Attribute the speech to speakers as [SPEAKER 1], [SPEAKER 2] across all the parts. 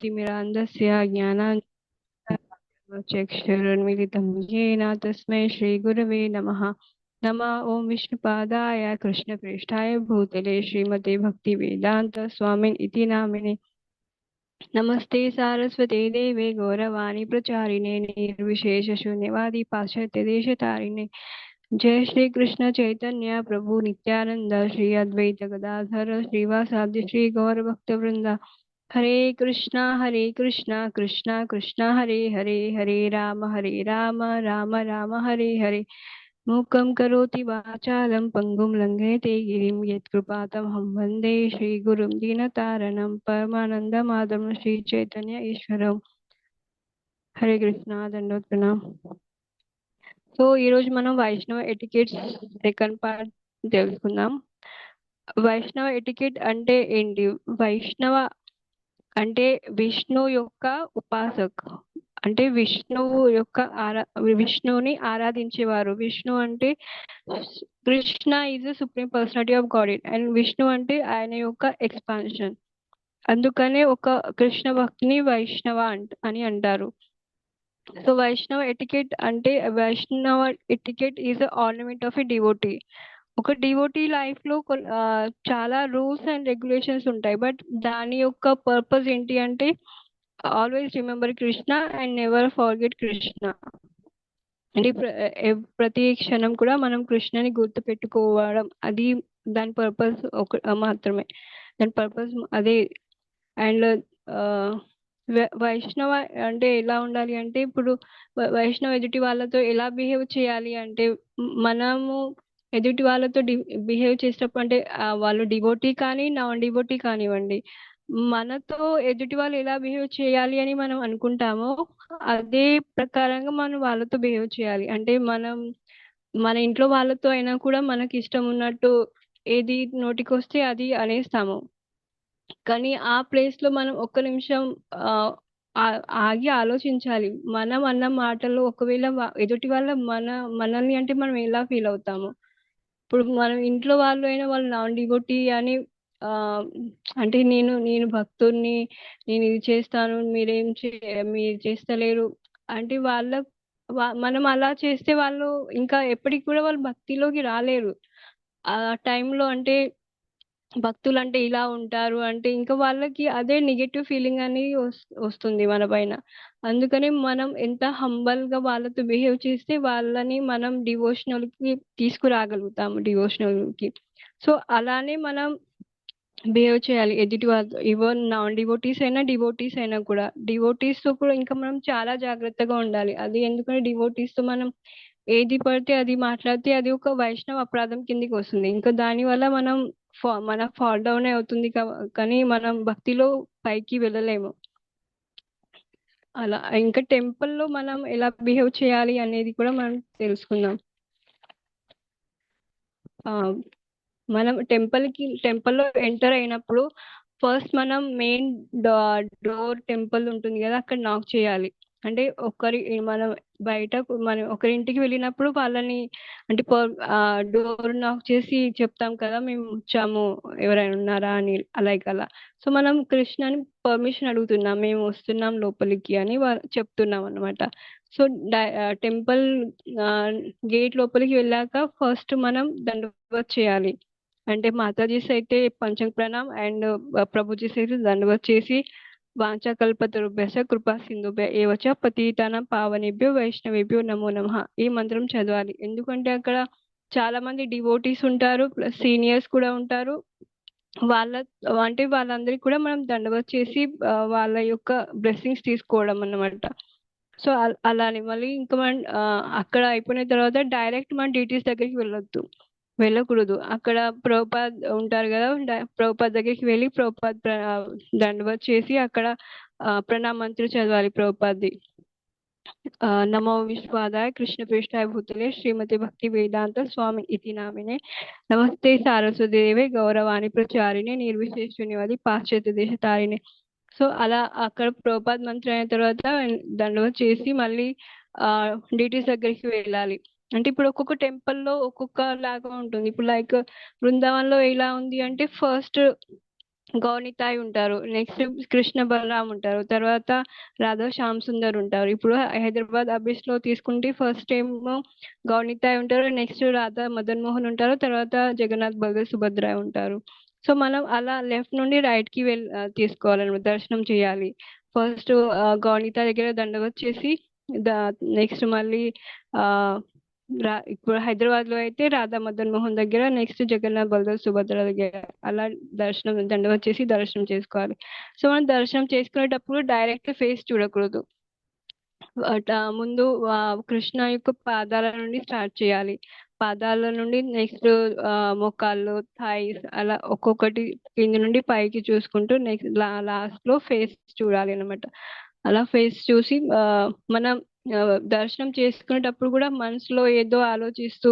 [SPEAKER 1] ज्ञानतिमिरान्धस्य ज्ञानाञ्जनचक्षुरुन्मिलितं येन तस्मै श्रीगुरवे नमः। नमः ॐ विष्णुपादाय कृष्णप्रेष्ठाय भूतले श्रीमते भक्तिवेदान्त स्वामिन् इति नामिने। नमस्ते सारस्वते देवे गौरवाणी प्रचारिणे निर्विशेषशून्यवादी पाश्चात्यदेशतारिणे। जय श्री कृष्ण चैतन्य प्रभु नित्यानंद श्री अद्वैत गदाधर श्रीवासादि श्री गौर भक्त वृंदा। हरे कृष्णा कृष्णा कृष्णा हरे हरे, हरे राम राम राम हरे हरे। मूकं करोति वाचालं पंगुं लंघयते गिरिं यत्कृपातमहं वन्दे श्रीगुरुं दीनतारणं परमानन्दमाधवं श्रीचैतन्य ईश्वरं। హరే కృష్ణ దండోత్ ప్రణామ్. సో ఈ రోజు మనం వైష్ణవ ఎటికెట్స్ సెకండ్ పార్ట్ తెలుసుకుందాం. వైష్ణవ ఎటికెట్ అంటే ఏంటి? వైష్ణవ అంటే విష్ణు యొక్క ఉపాసక్, అంటే విష్ణువుని ఆరాధించేవారు. విష్ణు అంటే Krishna is the supreme personality of God and Vishnu అంటే ఆయన యొక్క ఎక్స్పాన్షన్. అందుకనే ఒక కృష్ణ భక్తిని వైష్ణవ అని అంటారు. సో వైష్ణవ ఎటికెట్ అంటే వైష్ణవ etiquette is ornament of a devotee. ఒక డివోటీ లైఫ్ లో చాలా రూల్స్ అండ్ రెగ్యులేషన్స్ ఉంటాయి, బట్ దాని యొక్క పర్పస్ ఏంటి అంటే always remember Krishna and never forget Krishna. అంటే ప్రతి క్షణం కూడా మనం కృష్ణని గుర్తు పెట్టుకోవడం, అది దాని పర్పస్ మాత్రమే, దాని పర్పస్ అదే. అండ్ వైష్ణవ అంటే ఎలా ఉండాలి అంటే, ఇప్పుడు వైష్ణవ ఎదుటి వాళ్ళతో ఎలా బిహేవ్ చేయాలి అంటే, మనము ఎదుటి వాళ్ళతో బిహేవ్ చేసేటప్పుడు అంటే వాళ్ళు డివోటీ కానీ నాన్ డివోటీ కానివ్వండి, మనతో ఎదుటి వాళ్ళు ఎలా బిహేవ్ చేయాలి అని మనం అనుకుంటామో అదే ప్రకారంగా మనం వాళ్ళతో బిహేవ్ చేయాలి. అంటే మన ఇంట్లో వాళ్ళతో అయినా కూడా మనకి ఇష్టం ఉన్నట్టు ఏది నోటికొస్తే అది అనేస్తాము. కానీ ఆ ప్లేస్ లో మనం ఒక్క నిమిషం ఆగి ఆలోచించాలి. మనం అన్న మాటలు ఒకవేళ ఎదుటి వాళ్ళ మనల్ని అంటే మనం ఎలా ఫీల్ అవుతాము. ఇప్పుడు మనం ఇంట్లో వాళ్ళు అయినా వాళ్ళు నాన్ డివోటీ అని అంటే నేను భక్తుడిని, నేను ఇది చేస్తాను, మీరు చేస్తలేరు అంటే మనం అలా చేస్తే వాళ్ళు ఇంకా ఎప్పటికి కూడా వాళ్ళు భక్తిలోకి రాలేరు. ఆ టైంలో అంటే భక్తులు అంటే ఇలా ఉంటారు అంటే ఇంకా వాళ్ళకి అదే నెగటివ్ ఫీలింగ్ అనేది వస్తుంది మన పైన. అందుకని మనం ఎంత హంబల్ గా వాళ్ళతో బిహేవ్ చేస్తే వాళ్ళని మనం డివోషనల్ కి తీసుకురాగలుగుతాము, డివోషనల్ కి. సో అలానే మనం బిహేవ్ చేయాలి ఎదుటి వాళ్ళతో. ఈవెన్ నాన్ డివోటీస్ అయినా డివోటీస్ అయినా కూడా, డివోటీస్ తో కూడా ఇంకా మనం చాలా జాగ్రత్తగా ఉండాలి. అది ఎందుకంటే డివోటీస్ తో మనం ఏది పడితే అది మాట్లాడితే అది ఒక వైష్ణవ అపరాధం కిందికి వస్తుంది. ఇంకా దాని వల్ల మన ఫాల్ డౌన్ అవుతుంది, కానీ మనం భక్తిలో పైకి వెళ్ళలేము. అలా ఇంకా టెంపుల్లో మనం ఎలా బిహేవ్ చేయాలి అనేది కూడా మనం తెలుసుకుందాం. మనం టెంపుల్లో ఎంటర్ అయినప్పుడు ఫస్ట్ మనం మెయిన్ డోర్ టెంపుల్ ఉంటుంది కదా, అక్కడ నాక్ చేయాలి. అంటే మనం బయట మనం ఒకరింటికి వెళ్ళినప్పుడు వాళ్ళని అంటే డోర్ నాక్ చేసి చెప్తాం కదా మేము వచ్చాము, ఎవరైనా ఉన్నారా అని, అలా. సో మనం కృష్ణని పర్మిషన్ అడుగుతున్నాం, మేము వస్తున్నాం లోపలికి అని చెప్తున్నాం అనమాట. సో టెంపుల్ గేట్ లోపలికి వెళ్ళాక ఫస్ట్ మనం దండవత్ చేయాలి. అంటే మాతాజీస్ అయితే పంచంగ్ ప్రణామ్ అండ్ ప్రభుజీస్ అయితే దండవత్ చేసి వాంఛాకల్పతరుభ్యశ్చ కృపా సింధుభ్య ఏవచ పతితానాం పావనేభ్యో వైష్ణవేభ్యో నమో నమః ఈ మంత్రం చదవాలి. ఎందుకంటే అక్కడ చాలా మంది డివోటీస్ ఉంటారు, ప్లస్ సీనియర్స్ కూడా ఉంటారు. వాళ్ళందరికీ కూడా మనం దండవత్ చేసి వాళ్ళ యొక్క బ్లెస్సింగ్స్ తీసుకోవడం అన్నమాట. సో అలానే మళ్ళీ ఇంకా మనం అక్కడ అయిపోయిన తర్వాత డైరెక్ట్ మన డీటీస్ దగ్గరికి వెళ్ళకూడదు. అక్కడ ప్రభుపాద్ ఉంటారు కదా, ప్రభుపాద్ దగ్గరికి వెళ్ళి ప్రభుపాద్ దండవత్ చేసి అక్కడ ప్రణామంత్రి చదవాలి ప్రభుపాద్ది. నమో విశ్వాదాయ కృష్ణ పృష్ఠాయ భూతలే శ్రీమతి భక్తి వేదాంత స్వామి ఇతి నామినే. నమస్తే సారస్వదేవే గౌరవాణి ప్రచారిణి నిర్విశేష శూన్యవాది పాశ్చాత్య దేశ తారిణి. సో అలా అక్కడ ప్రభుపాద్ మంత్రి అయిన తర్వాత దండవత్ చేసి మళ్ళీ డీటీస్ దగ్గరికి వెళ్ళాలి. అంటే ఇప్పుడు ఒక్కొక్క టెంపుల్లో ఒక్కొక్క లాగా ఉంటుంది. ఇప్పుడు లైక్ బృందావన్లో ఎలా ఉంది అంటే ఫస్ట్ గౌనితాయ్ ఉంటారు. నెక్స్ట్ కృష్ణ బలరాం ఉంటారు. తర్వాత రాధా శ్యామ్ సుందర్ ఉంటారు. ఇప్పుడు హైదరాబాద్ అబిస్ లో తీసుకుంటే ఫస్ట్ ఏమో గౌనితాయ్ ఉంటారు. నెక్స్ట్ రాధా మదన్ మోహన్ ఉంటారు. తర్వాత జగన్నాథ్ బల్దేవ్ సుభద్రాయ్ ఉంటారు. సో మనం అలా లెఫ్ట్ నుండి రైట్ కి తీసుకోవాలన్నమాట. దర్శనం చేయాలి. ఫస్ట్ గౌనిత దగ్గర దండవత్ చేసి నెక్స్ట్ మళ్ళీ ఆ ఇప్పుడు హైదరాబాద్ లో అయితే రాధా మదన్ మోహన్ దగ్గర, నెక్స్ట్ జగన్నాథ్ బలదేవ్ సుభద్ర దగ్గర అలా దర్శనం దండవత్ చేసి దర్శనం చేసుకోవాలి. సో మనం దర్శనం చేసుకునేటప్పుడు డైరెక్ట్ ఫేస్ చూడకూడదు. ముందు కృష్ణ యొక్క పాదాల నుండి స్టార్ట్ చేయాలి. పాదాల నుండి నెక్స్ట్ మోకాళ్ళు, థైస్ అలా ఒక్కొక్కటి కింద నుండి పైకి చూసుకుంటూ నెక్స్ట్ లాస్ట్ లో ఫేస్ చూడాలి అన్నమాట. అలా ఫేస్ చూసి మనం దర్శనం చేసుకునేటప్పుడు కూడా మనసులో ఏదో ఆలోచిస్తూ,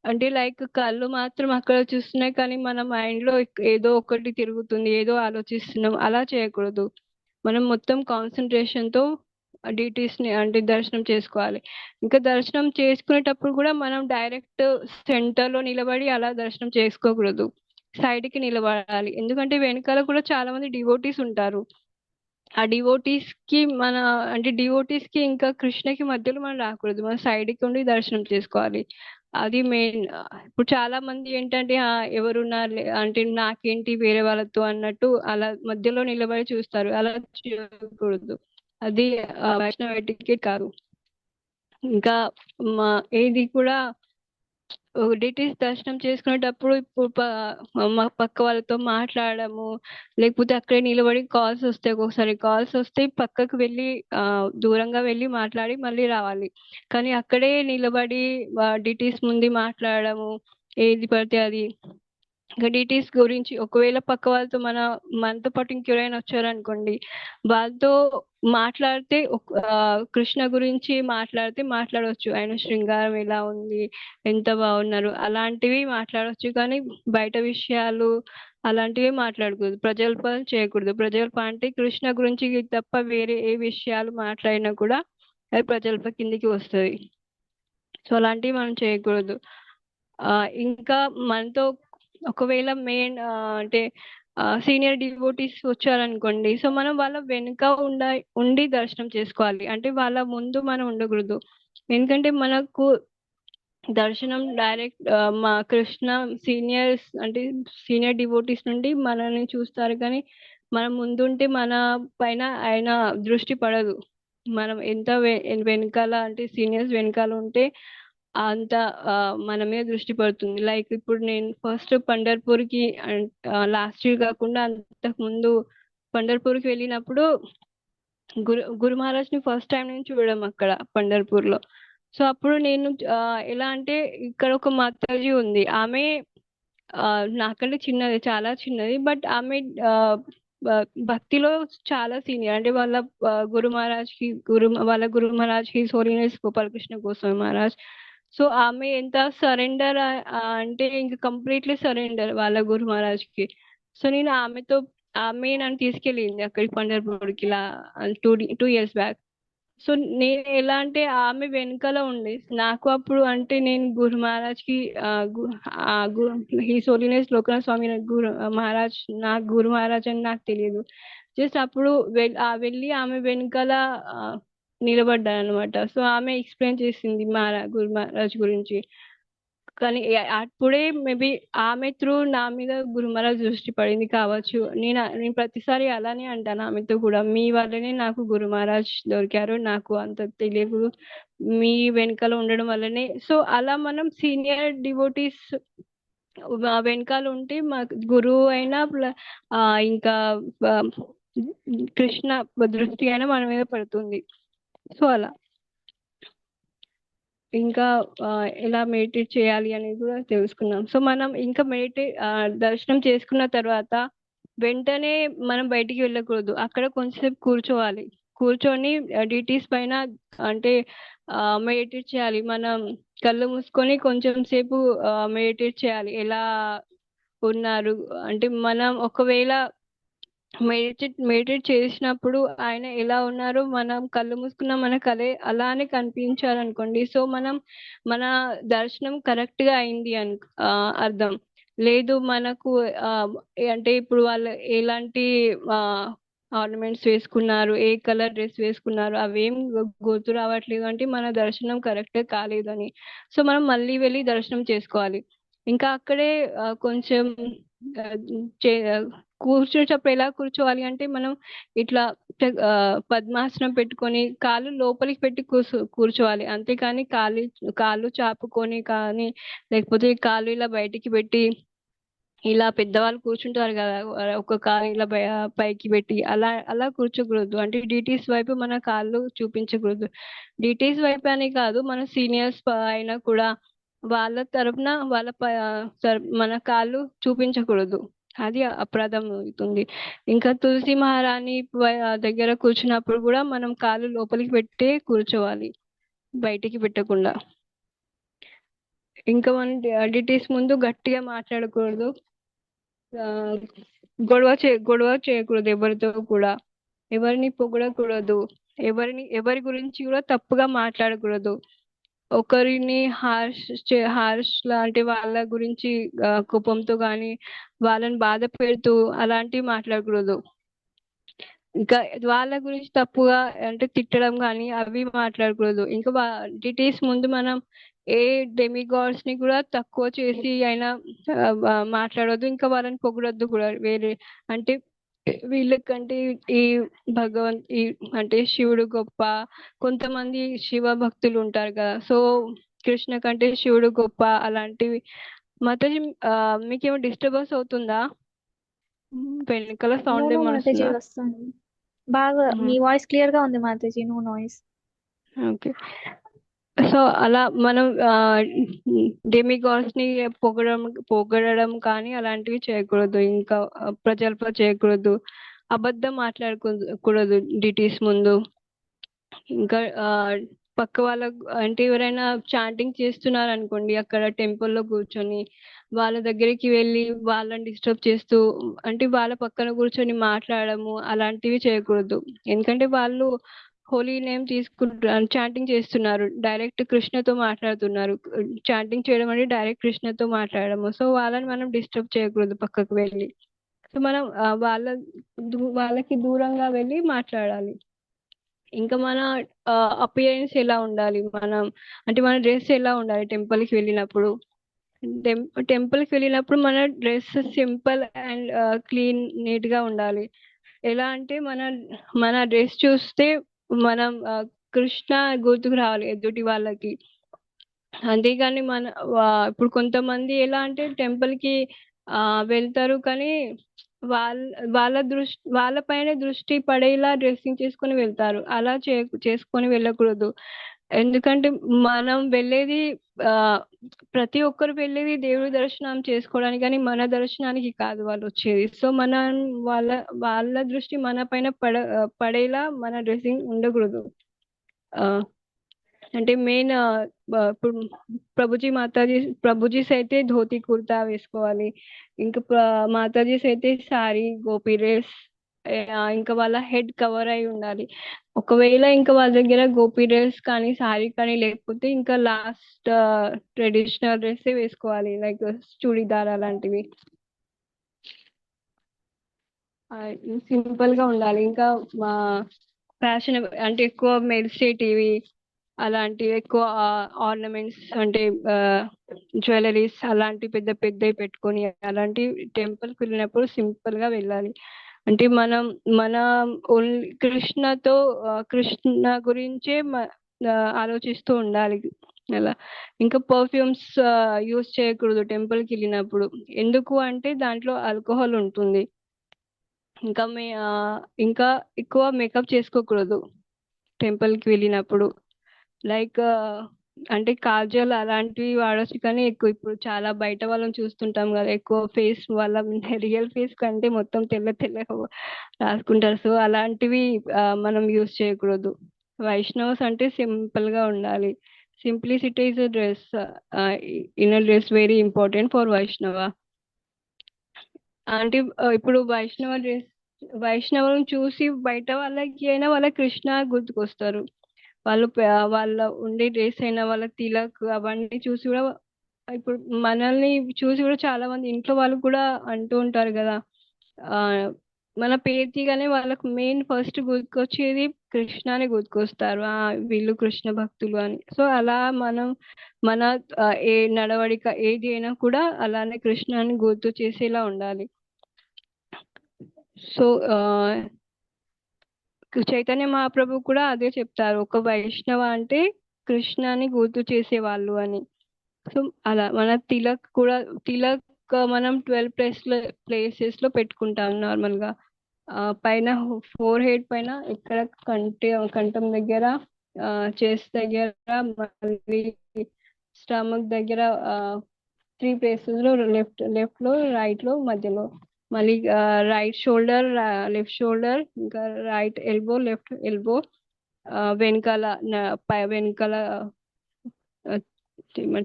[SPEAKER 1] అంటే లైక్ కళ్ళు మాత్రం అక్కడ చూస్తున్నాయి కానీ మన మైండ్ లో ఏదో ఒకటి తిరుగుతుంది, ఏదో ఆలోచిస్తున్నాం, అలా చేయకూడదు. మనం మొత్తం కాన్సన్ట్రేషన్ తో డీటీస్ ని అంటే దర్శనం చేసుకోవాలి. ఇంకా దర్శనం చేసుకునేటప్పుడు కూడా మనం డైరెక్ట్ సెంటర్ లో నిలబడి అలా దర్శనం చేసుకోకూడదు. సైడ్ కి నిలబడాలి. ఎందుకంటే వెనకాల కూడా చాలా మంది డివోటీస్ ఉంటారు. ఆ డివోటీస్ కి మన అంటే డివోటీస్ కి ఇంకా కృష్ణకి మధ్యలో మనం రాకూడదు. మనం సైడ్ కి ఉండి దర్శనం చేసుకోవాలి. అది మెయిన్. ఇప్పుడు చాలా మంది ఏంటంటే ఎవరున్నారు అంటే నాకేంటి వేరే వాళ్ళతో అన్నట్టు అలా మధ్యలో నిలబడి చూస్తారు. అలా చేయకూడదు. అది వైష్ణవ టికెట్ కాదు. ఇంకా మా ఏది కూడా డీటీస్ దర్శనం చేసుకునేటప్పుడు ఇప్పుడు మా పక్క వాళ్ళతో మాట్లాడము, లేకపోతే అక్కడే నిలబడి కాల్స్ వస్తాయి. ఒక్కొక్కసారి కాల్స్ వస్తే పక్కకు వెళ్ళి దూరంగా వెళ్ళి మాట్లాడి మళ్ళీ రావాలి. కానీ అక్కడే నిలబడి డీటీస్ ముందు మాట్లాడము, ఏది పడితే అది. ఇంకా డీటీస్ గురించి ఒకవేళ పక్క వాళ్ళతో మనతో పాటు ఇంకెవరైనా వచ్చారనుకోండి, వాళ్ళతో మాట్లాడితే కృష్ణ గురించి మాట్లాడవచ్చు. ఆయన శృంగారం ఎలా ఉంది, ఎంత బాగున్నారు, అలాంటివి మాట్లాడవచ్చు. కానీ బయట విషయాలు అలాంటివి మాట్లాడకూడదు. ప్రజల్పన చేయకూడదు. ప్రజల్ప అంటే కృష్ణ గురించి తప్ప వేరే ఏ విషయాలు మాట్లాడినా కూడా అది ప్రజల్ప కిందికి వస్తుంది. సో అలాంటివి మనం చేయకూడదు. ఇంకా మనతో ఒకవేళ మెయిన్ అంటే సీనియర్ డివోటీస్ వచ్చారనుకోండి, సో మనం వాళ్ళ వెనుక ఉండి దర్శనం చేసుకోవాలి. అంటే వాళ్ళ ముందు మనం ఉండకూడదు. ఎందుకంటే మనకు దర్శనం డైరెక్ట్ మా కృష్ణ సీనియర్స్ అంటే సీనియర్ డివోటీస్ నుండి మనల్ని చూస్తారు, కానీ మనం ముందుంటే మన పైన ఆయన దృష్టి పడదు. మనం ఎంత వెనకాల అంటే సీనియర్స్ వెనకాల ఉంటే అంత మన మీద దృష్టి పడుతుంది. లైక్ ఇప్పుడు నేను ఫస్ట్ పండర్పూర్ కి లాస్ట్ ఇయర్ కాకుండా అంతకు ముందు పండర్పూర్ కి వెళ్ళినప్పుడు గురు మహారాజ్ ని ఫస్ట్ టైం నేను చూడడం అక్కడ పండర్పూర్ లో. సో అప్పుడు నేను ఎలా అంటే ఇక్కడ ఒక మాతాజీ ఉంది. ఆమె నాకంటే చిన్నది, చాలా చిన్నది. బట్ ఆమె భక్తిలో చాలా సీనియర్. అంటే వాళ్ళ గురు మహారాజ్ కి హోలీనెస్ గోపాలకృష్ణ గోస్వామి మహారాజ్. సో ఆమె ఎంత సరెండర్ అంటే ఇంకా కంప్లీట్లీ సరెండర్ వాళ్ళ గురు మహారాజ్ కి. సో నేను ఆమె నన్ను తీసుకెళ్ళింది అక్కడికి పండర్పూర్కి ఇలా 2 years బ్యాక్. సో నేను ఎలా అంటే ఆమె వెనకాల ఉండే నాకు అప్పుడు అంటే నేను గురు మహారాజ్ కి హీస్ హోలీనెస్ లోకనాథ్ స్వామి మహారాజ్ నాకు గురు మహారాజ్ అని నాకు తెలియదు. జస్ట్ అప్పుడు వెళ్ళి ఆమె వెనకాల నిలబడ్డాను అనమాట. సో ఆమె ఎక్స్ప్లెయిన్ చేసింది గురు మహారాజ్ గురించి. కానీ అప్పుడే మేబీ ఆమె త్రూ నా మీద గురు మహారాజ్ దృష్టి పడింది కావచ్చు. నేను ప్రతిసారి అలానే అంటాను ఆమెతో కూడా, మీ వల్లనే నాకు గురు మహారాజ్ దొరికారు, నాకు అంత తెలియదు, మీ వెనకాల ఉండడం వల్లనే. సో అలా మనం సీనియర్ డివోటీస్ వెనకాల ఉంటే మా గురువు అయినా ఇంకా కృష్ణ దృష్టి అయినా మన మీద పడుతుంది. సో అలా ఇంకా ఎలా మెడిటేట్ చేయాలి అనేది కూడా తెలుసుకున్నాం. సో మనం ఇంకా దర్శనం చేసుకున్న తర్వాత వెంటనే మనం బయటికి వెళ్ళకూడదు. అక్కడ కొంచెంసేపు కూర్చోవాలి. కూర్చొని డీటీస్ పైన అంటే మెడిటేట్ చేయాలి. మనం కళ్ళు మూసుకొని కొంచెం సేపు మెడిటేట్ చేయాలి. ఎలా ఉన్నారు అంటే మనం ఒకవేళ మెడిటేట్ చేసినప్పుడు ఆయన ఎలా ఉన్నారు, మనం కళ్ళు మూసుకున్న మన కలే అలానే కనిపించాలనుకోండి. సో మన దర్శనం కరెక్ట్ గా అయింది అని అర్థం. లేదు మనకు అంటే ఇప్పుడు వాళ్ళు ఎలాంటి ఆర్నమెంట్స్ వేసుకున్నారు, ఏ కలర్ డ్రెస్ వేసుకున్నారు, అవేం గుర్తు రావట్లేదు అంటే మన దర్శనం కరెక్ట్ కాలేదని. సో మనం మళ్ళీ వెళ్ళి దర్శనం చేసుకోవాలి. ఇంకా అక్కడే కొంచెం ఆ, కూర్చునేటప్పుడు ఎలా కూర్చోవాలి అంటే మనం ఇట్లా ఆ, పద్మాసనం పెట్టుకొని కాళ్ళు లోపలికి పెట్టి కూర్చోవాలి. అంతేకాని కాళ్ళు చాపుకొని కానీ, లేకపోతే కాళ్ళు ఇలా బయటికి పెట్టి ఇలా పెద్దవాళ్ళు కూర్చుంటారు కదా, ఒక కాలు ఇలా పైకి పెట్టి అలా అలా కూర్చోకూడదు. అంటే డిటీస్ వైపు మన కాళ్ళు చూపించకూడదు. డిటీస్ వైపు అని కాదు, మన సీనియర్స్ అయినా కూడా వాళ్ళ తరపున మన కాళ్ళు చూపించకూడదు. అది అపరాధం అవుతుంది. ఇంకా తులసి మహారాణి దగ్గర కూర్చున్నప్పుడు కూడా మనం కాళ్ళు లోపలికి పెట్టే కూర్చోవాలి, బయటికి పెట్టకుండా. ఇంకా మనం డిటీస్ ముందు గట్టిగా మాట్లాడకూడదు. ఆ, గొడవ చేయకూడదు ఎవరితో కూడా. ఎవరిని పొగడకూడదు. ఎవరి గురించి కూడా తప్పుగా మాట్లాడకూడదు. ఒకరిని హార్ష్ లాంటి వాళ్ళ గురించి కోపంతో కానీ, వాళ్ళని బాధ పెడుతూ అలాంటివి మాట్లాడకూడదు. ఇంకా వాళ్ళ గురించి తప్పుగా అంటే తిట్టడం కానీ అవి మాట్లాడకూడదు. ఇంకా డిటీస్ ముందు మనం ఏ డెమిగాడ్స్ ని కూడా తక్కువ చేసి అయినా మాట్లాడొద్దు. ఇంకా వాళ్ళని పొగడొద్దు కూడా. వేరే అంటే వీళ్ళకంటే ఈ ఈ అంటే శివుడు గొప్ప, కొంతమంది శివ భక్తులు ఉంటారు కదా, సో కృష్ణ కంటే శివుడు గొప్ప అలాంటివి. మాతాజీ మీకేమో డిస్టర్బెన్స్ అవుతుందా? వెనకాల
[SPEAKER 2] నో
[SPEAKER 1] సౌండ్
[SPEAKER 2] నో
[SPEAKER 1] ఏమో
[SPEAKER 2] మాతాజీ,
[SPEAKER 1] వస్తుందా?
[SPEAKER 2] వస్తుంది. బాగా మీ వాయిస్ క్లియర్ గా ఉంది మాతాజీ, నో నాయిస్.
[SPEAKER 1] ఓకే. సో అలా మనం డెమిగాడ్స్ ని పొగడడం కానీ అలాంటివి చేయకూడదు. ఇంకా ప్రజలపై చేయకూడదు. అబద్ధం మాట్లాడకూడదు డిటీస్ ముందు. ఇంకా పక్క వాళ్ళ అంటే ఎవరైనా చాంటింగ్ చేస్తున్నారు అనుకోండి అక్కడ టెంపుల్లో కూర్చొని, వాళ్ళ దగ్గరికి వెళ్ళి వాళ్ళని డిస్టర్బ్ చేస్తూ అంటే వాళ్ళ పక్కన కూర్చొని మాట్లాడము అలాంటివి చేయకూడదు. ఎందుకంటే వాళ్ళు హోలీ నేమ్ తీసుకుంటున్నారు, చాంటింగ్ చేస్తున్నారు, డైరెక్ట్ కృష్ణతో మాట్లాడుతున్నారు. చాంటింగ్ చేయడం అంటే డైరెక్ట్ కృష్ణతో మాట్లాడము. సో వాళ్ళని మనం డిస్టర్బ్ చేయకూడదు పక్కకు వెళ్ళి. సో మనం వాళ్ళకి దూరంగా వెళ్ళి మాట్లాడాలి. ఇంకా మన అపియరెన్స్ ఎలా ఉండాలి, మనం అంటే మన డ్రెస్ ఎలా ఉండాలి టెంపుల్ కి వెళ్ళినప్పుడు. టెంపుల్ కి వెళ్ళినప్పుడు మన dress simple and clean neat గా ఉండాలి. ఎలా అంటే మన డ్రెస్ చూస్తే మనం కృష్ణ గుర్తుకు రావాలి ఎదుటి వాళ్ళకి. అంతేగాని ఇప్పుడు కొంతమంది ఎలా అంటే టెంపుల్ కి వెళ్తారు కానీ వాళ్ళ వాళ్ళ పైన దృష్టి పడేలా డ్రెస్సింగ్ చేసుకొని వెళ్తారు. అలా చేసుకొని వెళ్ళకూడదు. ఎందుకంటే మనం వెళ్ళేది ఆ ప్రతి ఒక్కరు వెళ్ళేది దేవుడి దర్శనం చేసుకోవడానికి, కానీ మన దర్శనానికి కాదు వాళ్ళు వచ్చేది. సో వాళ్ళ వాళ్ళ దృష్టి మన పైన పడేలా మన డ్రెస్సింగ్ ఉండకూడదు. ఆ అంటే మెయిన్ ఇప్పుడు ప్రభుజీస్ అయితే ధోతి కుర్తా వేసుకోవాలి. ఇంకా మాతాజీస్ అయితే సారీ గోపి డ్రెస్, ఇంకా వాళ్ళ హెడ్ కవర్ అయి ఉండాలి. ఒకవేళ ఇంకా వాళ్ళ దగ్గర గోపి డ్రెస్ కానీ సారీ కానీ లేకపోతే ఇంకా లాస్ట్ ట్రెడిషనల్ డ్రెస్ వేసుకోవాలి, లైక్ చూడిదార్ అలాంటివి. సింపుల్ గా ఉండాలి. ఇంకా మా ఫ్యాషన్ అంటే ఎక్కువ మెరిసేటివి అలాంటివి, ఎక్కువ ఆర్నమెంట్స్ అంటే జ్యువెలరీస్ అలాంటి పెద్ద పెద్దవి పెట్టుకొని అలాంటి టెంపుల్కి వెళ్ళినప్పుడు సింపుల్ గా వెళ్ళాలి. అంటే మన ఓన్లీ కృష్ణ గురించే ఆలోచిస్తూ ఉండాలి అలా. ఇంకా పర్ఫ్యూమ్స్ యూస్ చేయకూడదు టెంపుల్కి వెళ్ళినప్పుడు. ఎందుకు అంటే దాంట్లో ఆల్కహాల్ ఉంటుంది. ఇంకా ఇంకా ఎక్కువ మేకప్ చేసుకోకూడదు టెంపుల్ కి వెళ్ళినప్పుడు. లైక్ అంటే కాజల్ అలాంటివి వాడొచ్చు, కానీ ఎక్కువ ఇప్పుడు చాలా బయట వాళ్ళని చూస్తుంటాం కదా, ఎక్కువ ఫేస్ వాళ్ళ రియల్ ఫేస్ కంటే మొత్తం తెల్ల తెల్లగా రాసుకుంటారు. సో అలాంటివి మనం యూస్ చేయకూడదు. వైష్ణవ్స్ అంటే సింపుల్ గా ఉండాలి. Simplicity is dress, inner dress very important for వైష్ణవ. అంటే ఇప్పుడు వైష్ణవులను చూసి బయట వాళ్ళకి అయినా వాళ్ళ కృష్ణ గుర్తుకొస్తారు. వాళ్ళ ఉండే డ్రెస్ అయినా వాళ్ళ తిలక్ అవన్నీ చూసి కూడా ఇప్పుడు మనల్ని చూసి కూడా చాలా మంది ఇంట్లో వాళ్ళు కూడా అంటూ ఉంటారు కదా. ఆ మన పేరు తీయగానే వాళ్ళకు మెయిన్ ఫస్ట్ గుర్తుకొచ్చేది కృష్ణ అని గుర్తుకొస్తారు. వీళ్ళు కృష్ణ భక్తులు అని. సో అలా మనం మన ఏ నడవడిక ఏది అయినా కూడా అలానే కృష్ణ అని గుర్తు చేసేలా ఉండాలి. సో చైతన్య మహాప్రభు కూడా అదే చెప్తారు, ఒక వైష్ణవ అంటే కృష్ణని గుర్తు చేసేవాళ్ళు అని. సో అలా మన తిలక్ కూడా, తిలక్ మనం 12 ప్లేసెస్ లో పెట్టుకుంటాం నార్మల్ గా. పైన ఫోర్ హెడ్ పైన ఇక్కడ కంఠం దగ్గర, చెస్ట్ దగ్గర, మళ్ళీ స్టమక్ దగ్గర, 3 ప్లేసెస్ లో, లెఫ్ట్ లో, రైట్ లో, మధ్యలో. మళ్ళీ రైట్ షోల్డర్, లెఫ్ట్ షోల్డర్, ఇంకా రైట్ ఎల్బో, లెఫ్ట్ ఎల్బో, వెనకాల వెనకాల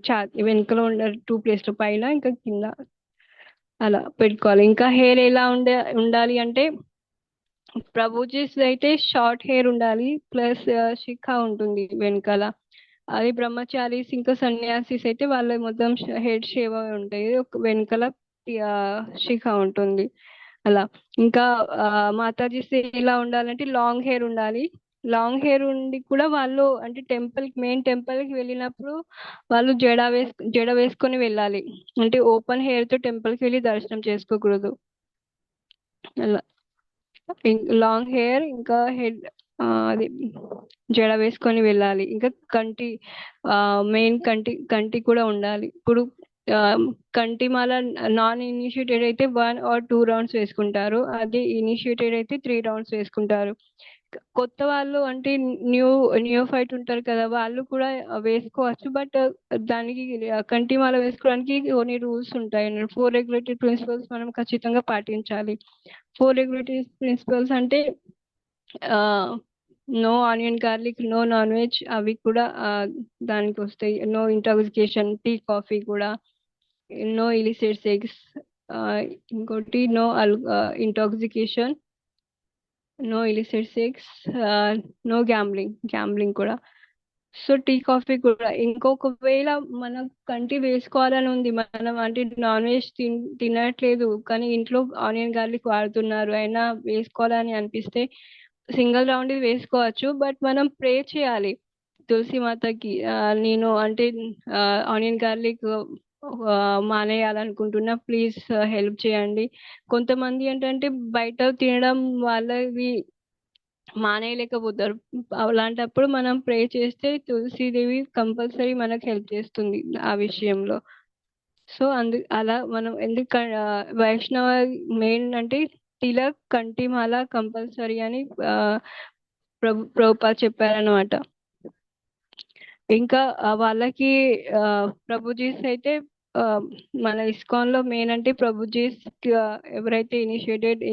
[SPEAKER 1] ఛాతి వెనకలో ఉండే 2 ప్లేస్ లో పైన ఇంకా కింద అలా పెట్టుకోవాలి. ఇంకా హెయిర్ ఎలా ఉండాలి అంటే ప్రభుజీస్ అయితే షార్ట్ హెయిర్ ఉండాలి, ప్లస్ శిఖ ఉంటుంది వెనకాల. అది బ్రహ్మచారీస్ ఇంకా సన్యాసిస్ అయితే వాళ్ళ మొత్తం హెడ్ షేవ్ ఉంటాయి, ఒక వెనకాల శిఖ ఉంటుంది అలా. ఇంకా మాతాజీస్ ఎలా ఉండాలంటే లాంగ్ హెయిర్ ఉండాలి. లాంగ్ హెయిర్ ఉండి కూడా వాళ్ళు అంటే మెయిన్ టెంపుల్ కి వెళ్ళినప్పుడు వాళ్ళు జడ వేసుకొని వెళ్ళాలి. అంటే ఓపెన్ హెయిర్ తో టెంపుల్ కి వెళ్ళి దర్శనం చేసుకోకూడదు అలా. లాంగ్ హెయిర్ ఇంకా హెడ్, అది జడ వేసుకొని వెళ్ళాలి. ఇంకా మెయిన్ కంటి కూడా ఉండాలి. ఇప్పుడు కంటిమాల నాన్ ఇనిషియేటెడ్ అయితే 1 or 2 రౌండ్స్ వేసుకుంటారు, అదే ఇనిషియేటెడ్ అయితే 3 రౌండ్స్ వేసుకుంటారు. కొత్త వాళ్ళు అంటే న్యూ ఫైట్ ఉంటారు కదా, వాళ్ళు కూడా వేసుకోవచ్చు. బట్ దానికి కంటిమాల వేసుకోవడానికి కొన్ని రూల్స్ ఉంటాయి. 4 రెగ్యులేటరీ ప్రిన్సిపల్స్ మనం ఖచ్చితంగా పాటించాలి. 4 రెగ్యులేటరీ ప్రిన్సిపల్స్ అంటే no onion garlic, no non veg, అవి కూడా దానికి వస్తాయి. నో ఇంటాక్సికేషన్, టీ కాఫీ కూడా, నో ఇలిసిట్ సెక్స్, ఇంకోటి no intoxication, no illicit sex, no gambling కూడా. సో టీ కాఫీ కూడా. ఇంకొకవేళ మనం కంటి వేసుకోవాలని ఉంది, మనం అంటే నాన్ వెజ్ తినట్లేదు కానీ ఇంట్లో ఆనియన్ గార్లిక్ వాడుతున్నారు, అయినా వేసుకోవాలని అనిపిస్తే సింగిల్ రౌండ్ వేసుకోవచ్చు. బట్ మనం ప్రే చేయాలి తులసి మాతకి, నేను అంటే ఆనియన్ గార్లిక్ మానేయాలనుకుంటున్నా, ప్లీజ్ హెల్ప్ చేయండి. కొంతమంది ఏంటంటే బయట తినడం వాళ్ళవి మానేయలేకపోతారు. అలాంటప్పుడు మనం ప్రే చేస్తే తులసీదేవి కంపల్సరీ మనకు హెల్ప్ చేస్తుంది ఆ విషయంలో. సో అలా మనం ఎందుకు వైష్ణవ మెయిన్ అంటే తిలక్, కంటిమాల కంపల్సరీ అని ప్రభుపాద చెప్పారనమాట. ఇంకా వాళ్ళకి ప్రభుజీస్ అయితే మన ఇస్కాన్ లో మెయిన్ అంటే ప్రభుజీస్ ఎవరైతే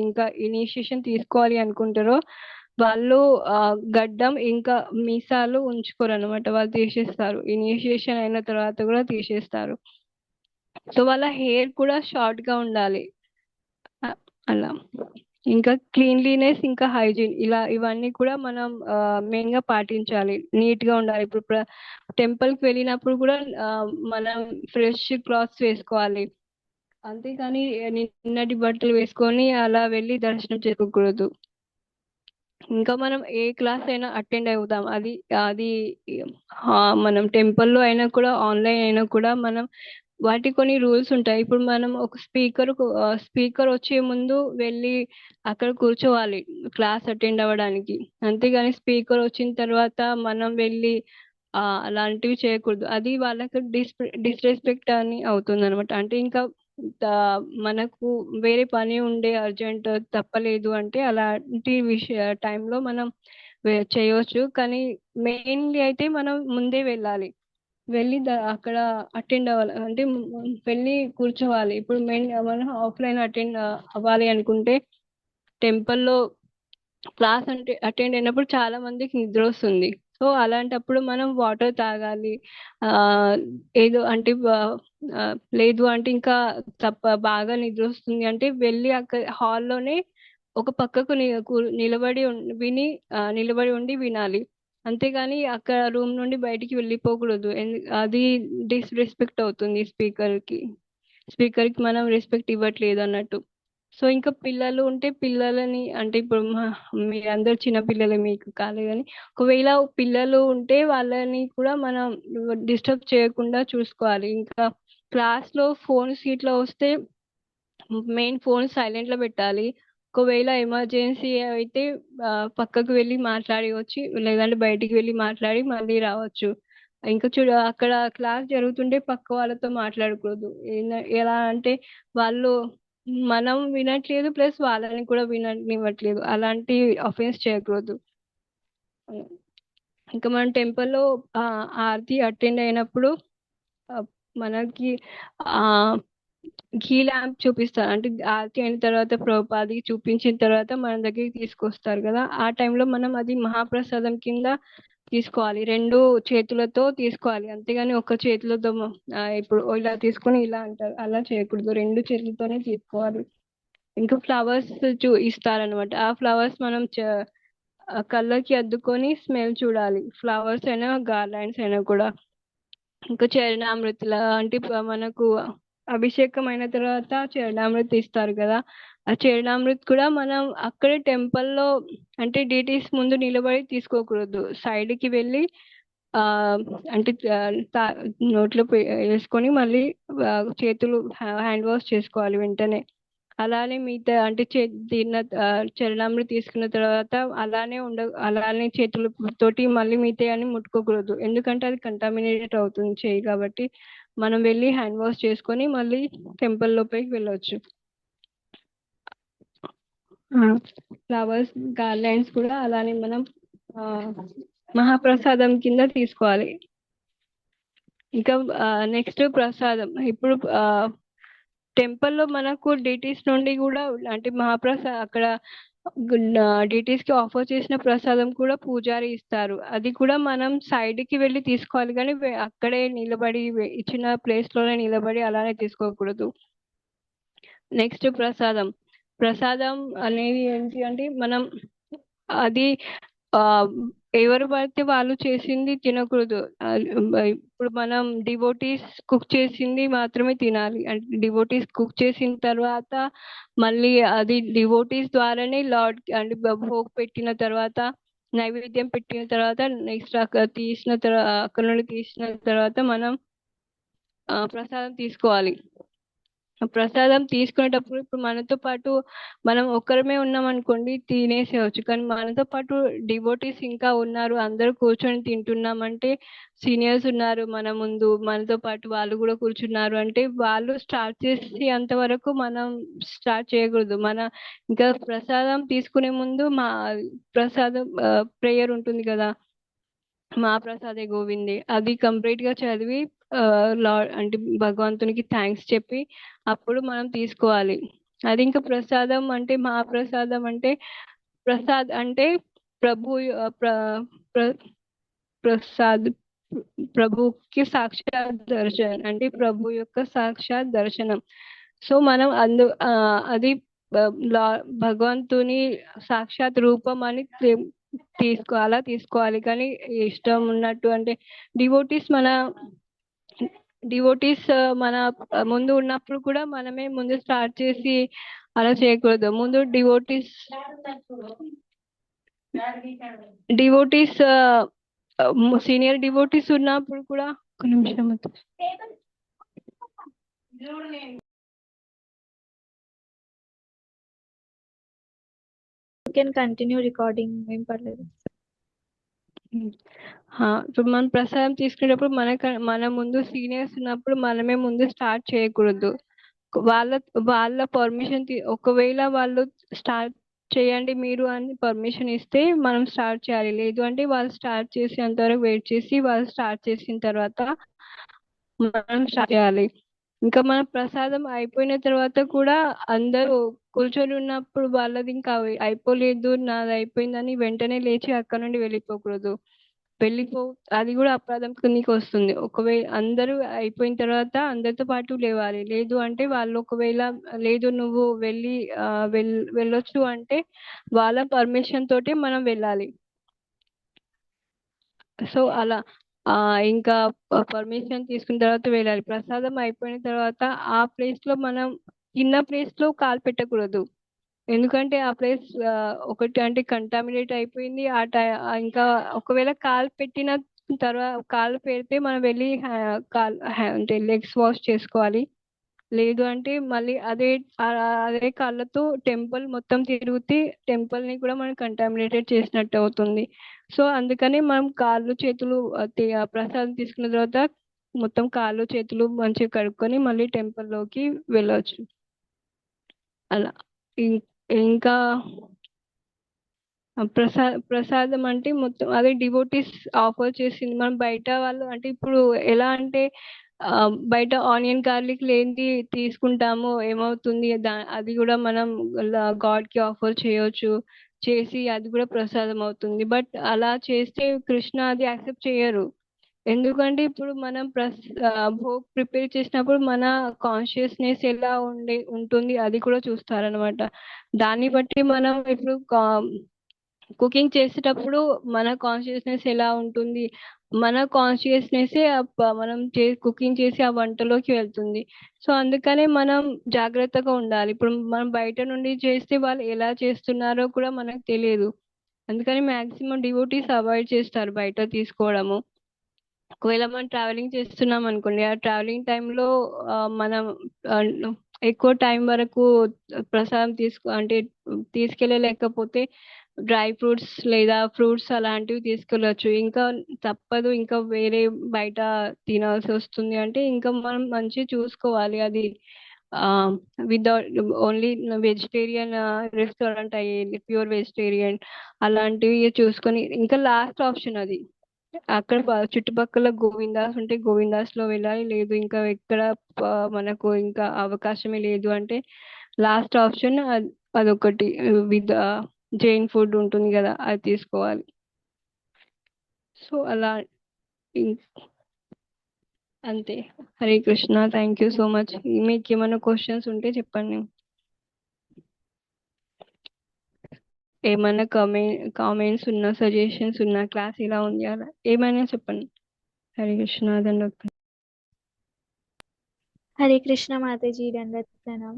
[SPEAKER 1] ఇంకా ఇనిషియేషన్ తీసుకోవాలి అనుకుంటారో వాళ్ళు గడ్డం ఇంకా మీసాలు ఉంచుకోరు అనమాట, వాళ్ళు తీసేస్తారు. ఇనిషియేషన్ అయిన తర్వాత కూడా తీసేస్తారు. సో వాళ్ళ హెయిర్ కూడా షార్ట్ గా ఉండాలి అలా. ఇంకా క్లీన్లీనెస్ ఇంకా హైజీన్ ఇవన్నీ కూడా మనం మెయిన్ గా పాటించాలి. నీట్ గా ఉండాలి. ఇప్పుడు టెంపుల్ కి వెళ్ళినప్పుడు కూడా మనం ఫ్రెష్ క్లాత్స్ వేసుకోవాలి, అంతేకాని నిన్నటి బట్టలు వేసుకొని అలా వెళ్ళి దర్శనం చేసుకోకూడదు. ఇంకా మనం ఏ క్లాస్ అయినా అటెండ్ అవుతాం, అది మనం టెంపుల్లో అయినా కూడా ఆన్లైన్ అయినా కూడా మనం వాటి కొన్ని రూల్స్ ఉంటాయి. ఇప్పుడు మనం ఒక స్పీకర్ వచ్చే ముందు వెళ్ళి అక్కడ కూర్చోవాలి క్లాస్ అటెండ్ అవ్వడానికి, అంతేగాని స్పీకర్ వచ్చిన తర్వాత మనం వెళ్ళి అలాంటివి చేయకూడదు. అది వాళ్ళకి డిస్రెస్పెక్ట్ అని అవుతుంది అనమాట. అంటే ఇంకా మనకు వేరే పని ఉండే అర్జెంట్ తప్పలేదు అంటే అలాంటి టైంలో మనం చేయవచ్చు. కానీ మెయిన్లీ అయితే మనం ముందే వెళ్ళాలి, వెళ్ళి అక్కడ అటెండ్ అవ్వాలి, అంటే వెళ్ళి కూర్చోవాలి. ఇప్పుడు మెయిన్ మనం ఆఫ్లైన్ అటెండ్ అవ్వాలి అనుకుంటే టెంపుల్లో క్లాస్ అంటే అటెండ్ అయినప్పుడు చాలా మందికి నిద్ర వస్తుంది. సో అలాంటప్పుడు మనం వాటర్ తాగాలి. ఏదో అంటే లేదు అంటే ఇంకా బాగా నిద్ర వస్తుంది అంటే వెళ్ళి అక్కడ హాల్లోనే ఒక పక్కకు నిలబడి ఉండి వినాలి. అంతేగాని అక్కడ రూమ్ నుండి బయటికి వెళ్ళిపోకూడదు. అది డిస్రెస్పెక్ట్ అవుతుంది స్పీకర్ కి మనం రెస్పెక్ట్ ఇవ్వట్లేదు అన్నట్టు. సో ఇంకా పిల్లలు ఉంటే పిల్లలని అంటే ఇప్పుడు మీరందరు చిన్న పిల్లలే, మీకు కాలే కానీ ఒకవేళ పిల్లలు ఉంటే వాళ్ళని కూడా మనం డిస్టర్బ్ చేయకుండా చూసుకోవాలి. ఇంకా క్లాస్ లో ఫోన్స్ ఇట్లా వస్తే మెయిన్ ఫోన్ సైలెంట్ లో పెట్టాలి. ఒకవేళ ఎమర్జెన్సీ అయితే పక్కకు వెళ్ళి మాట్లాడి వచ్చి, లేదంటే బయటికి వెళ్ళి మాట్లాడి మళ్ళీ రావచ్చు. ఇంకా చూడు, అక్కడ క్లాస్ జరుగుతుంటే పక్క వాళ్ళతో మాట్లాడకూడదు. ఎలా అంటే వాళ్ళు మనం వినట్లేదు ప్లస్ వాళ్ళని కూడా విననివ్వట్లేదు, అలాంటి అఫెన్స్ చేయకూడదు. ఇంకా మనం టెంపుల్లో ఆరతి అటెండ్ అయినప్పుడు మనకి ఆ ఘీ ల్యాంప్ చూపిస్తారు. అంటే ఆరతి అయిన తర్వాత ప్రభుపాదికి చూపించిన తర్వాత మన దగ్గరికి తీసుకొస్తారు కదా, ఆ టైంలో మనం అది మహాప్రసాదం కింద తీసుకోవాలి. రెండు చేతులతో తీసుకోవాలి, అంతేగాని ఒక చేతులతో ఇప్పుడు ఇలా తీసుకొని ఇలా అంటారు, అలా చేయకూడదు. రెండు చేతులతోనే తీసుకోవాలి. ఇంకా ఫ్లవర్స్ ఇస్తారనమాట. ఆ ఫ్లవర్స్ మనం కళ్ళకి అద్దుకొని స్మెల్ చూడాలి, ఫ్లవర్స్ అయినా గార్లాండ్స్ అయినా కూడా. ఇంకా చరణామృతుల అంటే మనకు అభిషేకం అయిన తర్వాత చరణామృతి ఇస్తారు కదా, ఆ చరణామృత్ కూడా మనం అక్కడే టెంపుల్లో అంటే డీటీస్ ముందు నిలబడి తీసుకోకూడదు, సైడ్ కి వెళ్ళి ఆ అంటే నోట్లో వేసుకొని మళ్ళీ చేతులు హ్యాండ్ వాష్ చేసుకోవాలి వెంటనే. అలానే మిగతా అంటే తిన్న చరణామృతి తీసుకున్న తర్వాత అలానే చేతులతోటి మళ్ళీ మిగతా అని ముట్టుకోకూడదు, ఎందుకంటే అది కంటామినేటెడ్ అవుతుంది చేయి కాబట్టి. మనం వెళ్ళి హ్యాండ్ వాష్ చేసుకొని మళ్ళీ టెంపుల్ లోపలికి వెళ్ళొచ్చు. ఫ్లవర్స్ గార్లాండ్స్ కూడా అలానే మనం మహాప్రసాదం కింద తీసుకోవాలి. ఇంకా నెక్స్ట్ ప్రసాదం. ఇప్పుడు టెంపుల్లో మనకు డిటీస్ నుండి కూడా అంటే అక్కడ డిటీస్ కి ఆఫర్ చేసిన ప్రసాదం కూడా పూజారి ఇస్తారు, అది కూడా మనం సైడ్ కి వెళ్ళి తీసుకోవాలి, కానీ అక్కడే నిలబడి ఇచ్చిన ప్లేస్ లోనే నిలబడి అలానే తీసుకోకూడదు. నెక్స్ట్ ప్రసాదం అనేది ఏంటి అంటే మనం అది ఎవరు పడితే వాళ్ళు చేసింది తినకూడదు. ఇప్పుడు మనం డివోటీస్ కుక్ చేసింది మాత్రమే తినాలి. అంటే డివోటీస్ కుక్ చేసిన తర్వాత మళ్ళీ అది డివోటీస్ ద్వారానే లార్డ్ అంటే భోగ్ పెట్టిన తర్వాత, నైవేద్యం పెట్టిన తర్వాత నెక్స్ట్ అక్కడ నుండి తీసిన తర్వాత మనం ప్రసాదం తీసుకోవాలి. ప్రసాదం తీసుకునేటప్పుడు ఇప్పుడు మనతో పాటు మనం ఒక్కరమే ఉన్నాం అనుకోండి, తినేసేయచ్చు. కానీ మనతో పాటు డివోటీస్ ఇంకా ఉన్నారు, అందరూ కూర్చొని తింటున్నామంటే, సీనియర్స్ ఉన్నారు మన ముందు, మనతో పాటు వాళ్ళు కూడా కూర్చున్నారు అంటే వాళ్ళు స్టార్ట్ చేసి అంతవరకు మనం స్టార్ట్ చేయకూడదు. ఇంకా ప్రసాదం తీసుకునే ముందు ప్రసాదం ప్రేయర్ ఉంటుంది కదా, మా ప్రసాదే గోవిందే, అది కంప్లీట్ గా చదివి అంటే భగవంతునికి థ్యాంక్స్ చెప్పి అప్పుడు మనం తీసుకోవాలి. అది ఇంకా ప్రసాదం అంటే మహాప్రసాదం అంటే ప్రసాద్ అంటే ప్రభు ప్రసాద్ ప్రభుకి సాక్షాత్ దర్శనం, అంటే ప్రభు యొక్క సాక్షాత్ దర్శనం. సో మనం అది భగవంతుని సాక్షాత్ రూపం అని తీసుకోవాలి. కానీ ఇష్టం ఉన్నట్టు అంటే డివోటీస్ మన ముందు ఉన్నప్పుడు కూడా మనమే ముందు స్టార్ట్ చేసి అలా చేయకూడదు. ముందు డివోటీస్ సీనియర్ డివోటీస్ ఉన్నప్పుడు కూడా ఒక నిమిషం
[SPEAKER 2] కెన్ కంటిన్యూ రికార్డింగ్, ఏం పర్లేదు.
[SPEAKER 1] ఇప్పుడు మనం ప్రసాదం తీసుకునేటప్పుడు మన ముందు సీనియర్స్ ఉన్నప్పుడు మనమే ముందు స్టార్ట్ చేయకూడదు. వాళ్ళ పర్మిషన్ ఒకవేళ వాళ్ళు స్టార్ట్ చేయండి మీరు అని పర్మిషన్ ఇస్తే మనం స్టార్ట్ చేయాలి, లేదు అంటే వాళ్ళు స్టార్ట్ చేసేంత వరకు వెయిట్ చేసి వాళ్ళు స్టార్ట్ చేసిన తర్వాత మనం స్టార్ట్ చేయాలి. ఇంకా మన ప్రసాదం అయిపోయిన తర్వాత కూడా అందరూ కూర్చొని ఉన్నప్పుడు వాళ్ళది ఇంకా అయిపోలేదు నాది అయిపోయిందని వెంటనే లేచి అక్కడ నుండి వెళ్ళిపోకూడదు. అది కూడా అపరాధం కిందకి వస్తుంది. ఒకవేళ అందరూ అయిపోయిన తర్వాత అందరితో పాటు లేవాలి, లేదు అంటే వాళ్ళు ఒకవేళ లేదు నువ్వు వెళ్ళొచ్చు అంటే వాళ్ళ పర్మిషన్ తోటి మనం వెళ్ళాలి. సో అలా ఇంకా పర్మిషన్ తీసుకున్న తర్వాత వెళ్ళాలి. ప్రసాదం అయిపోయిన తర్వాత ఆ ప్లేస్ లో మనం తిన్న ప్లేస్ లో కాలు పెట్టకూడదు. ఎందుకంటే ఆ ప్లేస్ ఒకటి అంటే కంటామినేట్ అయిపోయింది. ఇంకా ఒకవేళ కాలు పెట్టిన తర్వాత కాలు పెడితే మనం వెళ్ళి అంటే లెగ్స్ వాష్ చేసుకోవాలి. లేదు అంటే మళ్ళీ అదే కాళ్ళతో టెంపుల్ మొత్తం తిరిగితే టెంపుల్ ని కూడా మనం కంటామినేటెడ్ చేసినట్టు అవుతుంది. సో అందుకని మనం కాళ్ళు చేతులు ప్రసాదం తీసుకున్న తర్వాత మొత్తం కాళ్ళు చేతులు మంచిగా కడుక్కొని మళ్ళీ టెంపుల్ లోకి వెళ్ళొచ్చు. అలా ఇంకా ప్రసాదం అంటే మొత్తం అదే డివోటీస్ ఆఫర్ చేసింది. మనం బయట వాళ్ళు అంటే ఇప్పుడు ఎలా అంటే బయట ఆనియన్ గార్లిక్ లేనిది తీసుకుంటాము ఏమవుతుంది అది కూడా మనం గాడ్ కి ఆఫర్ చేయొచ్చు. చేసి అది కూడా ప్రసాదం అవుతుంది. బట్ అలా చేస్తే కృష్ణ అది యాక్సెప్ట్ చేయరు. ఎందుకంటే ఇప్పుడు మనం భోగ్ ప్రిపేర్ చేసినప్పుడు మన కాన్షియస్నెస్ ఎలా ఉంటుంది అది కూడా చూస్తారనమాట. దాన్ని బట్టి మనం ఇప్పుడు కుకింగ్ చేసేటప్పుడు మన కాన్షియస్నెస్ ఎలా ఉంటుంది, మన కాన్షియస్నెస్ మనం కుకింగ్ చేసి ఆ వంటలోకి వెళ్తుంది. సో అందుకనే మనం జాగ్రత్తగా ఉండాలి. ఇప్పుడు మనం బయట నుండి చేస్తే వాళ్ళు ఎలా చేస్తున్నారో కూడా మనకు తెలియదు. అందుకని మాక్సిమం డివోటీస్ అవాయిడ్ చేస్తారు బయట తీసుకోవడము. ఒకవేళ మనం ట్రావెలింగ్ చేస్తున్నాం అనుకోండి, ఆ ట్రావెలింగ్ టైంలో మనం ఆ, ఎక్కువ టైం వరకు ప్రసాదం అంటే తీసుకెళ్ళలేకపోతే డ్రై ఫ్రూట్స్ లేదా ఫ్రూట్స్ అలాంటివి తీసుకెళ్ళచ్చు. ఇంకా తప్పదు, ఇంకా వేరే బయట తినాల్సి వస్తుంది అంటే ఇంకా మనం మంచిగా చూసుకోవాలి. అది వితౌట్ ఓన్లీ వెజిటేరియన్ రెస్టారెంట్ అయ్యేది, ప్యూర్ వెజిటేరియన్ అలాంటివి చూసుకొని ఇంకా లాస్ట్ ఆప్షన్ అది. అక్కడ చుట్టుపక్కల గోవిందాస్ ఉంటే గోవిందాస్ లో వెళ్ళాలి. లేదు ఇంకా ఎక్కడ మనకు ఇంకా అవకాశమే లేదు అంటే లాస్ట్ ఆప్షన్ అదొకటి విత్ జైన్ ఫుడ్ ఉంటుంది కదా, అది తీసుకోవాలి. సో అలా ఇం- అంతే. Hare Krishna. Thank you so much. మీకు ఏమైనా క్వశ్చన్స్ ఉంటే చెప్పండి. ఏమైనా కామెంట్స్ ఉన్నా, సజెషన్స్ ఉన్నా, క్లాస్ ఇలా ఉంది అలా ఏమైనా చెప్పండి. హరే కృష్ణ. దండ
[SPEAKER 2] हरे कृष्णा माता जी, दंडवत प्रणाम।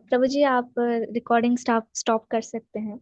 [SPEAKER 2] प्रभु जी, आप रिकॉर्डिंग स्टॉप स्टॉप कर सकते हैं।